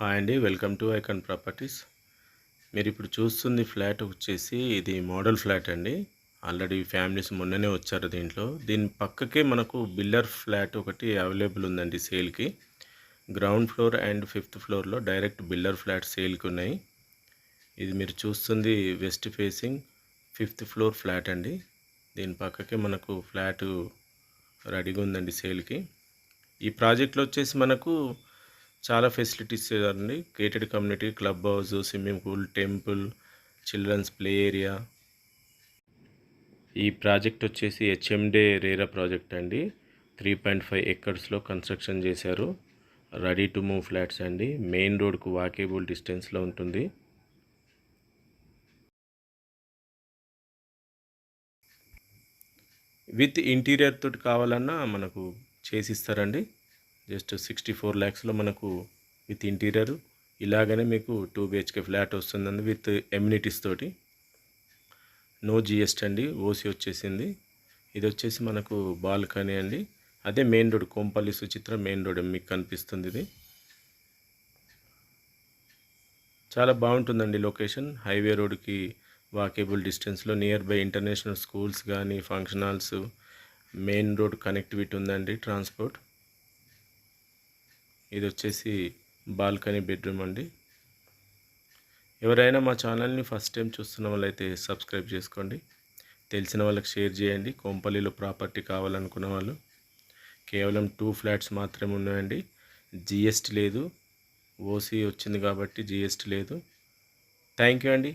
Hi అండి, welcome to icon properties. మీరు ఇప్పుడు చూస్తుంది ఫ్లాట్ వచ్చేసి ఇది మోడల్ ఫ్లాట్ అండి. ఆల్రెడీ ఫ్యామిలీస్ మొన్ననే వచ్చారు దీంట్లో. దీని పక్కకే మనకు బిల్డర్ ఫ్లాట్ ఒకటి అవైలబుల్ ఉందండి సేల్కి. గ్రౌండ్ ఫ్లోర్ అండ్ ఫిఫ్త్ ఫ్లోర్లో డైరెక్ట్ బిల్డర్ ఫ్లాట్ సేల్కి ఉన్నాయి. ఇది మీరు చూస్తుంది west facing fifth floor flat అండి. దీని పక్కకే మనకు ఫ్లాట్ రెడీగా ఉందండి సేల్కి. ఈ ప్రాజెక్ట్లో వచ్చేసి మనకు చాలా ఫెసిలిటీస్ అండి. Gated community, club house, swimming pool, temple, children's play area. ఈ ప్రాజెక్ట్ వచ్చేసి హెచ్ఎండే రేరా ప్రాజెక్ట్ అండి. 3.5 ఎకర్స్లో కన్స్ట్రక్షన్ చేశారు. రెడీ టు మూవ్ ఫ్లాట్స్ అండి. మెయిన్ రోడ్కు వాకేబుల్ డిస్టెన్స్లో ఉంటుంది. విత్ ఇంటీరియర్ తోటి కావాలన్నా మనకు చేసిస్తారండి. జస్ట్ 64 lakhsలో మనకు విత్ ఇంటీరియర్ ఇలాగనే మీకు 2 BHK ఫ్లాట్ వస్తుందండి విత్ ఎమ్యూనిటీస్ తోటి. నో జిఎస్టీ అండి, ఓసీ వచ్చేసింది. ఇది వచ్చేసి మనకు బాల్కనీ అండి. అదే main road, Kompally Suchitra main road మీకు కనిపిస్తుంది. ఇది చాలా బాగుంటుందండి లొకేషన్. హైవే రోడ్కి వాకేబుల్ డిస్టెన్స్లో నియర్ బై ఇంటర్నేషనల్ స్కూల్స్ కానీ function halls, main road connectivity ఉందండి ట్రాన్స్పోర్ట్. ఇది వచ్చేసి బాల్కనీ బెడ్రూమ్ అండి. ఎవరైనా మా ఛానల్ని ఫస్ట్ టైం చూస్తున్న వాళ్ళైతే సబ్స్క్రైబ్ చేసుకోండి. తెలిసిన వాళ్ళకి షేర్ చేయండి. కోంపల్లిలో ప్రాపర్టీ కావాలనుకున్న వాళ్ళు. కేవలం 2 ఫ్లాట్స్ మాత్రమే ఉన్నాయండి. జిఎస్టీ లేదు, ఓసీ వచ్చింది కాబట్టి జిఎస్టీ లేదు. థ్యాంక్ యూ అండి.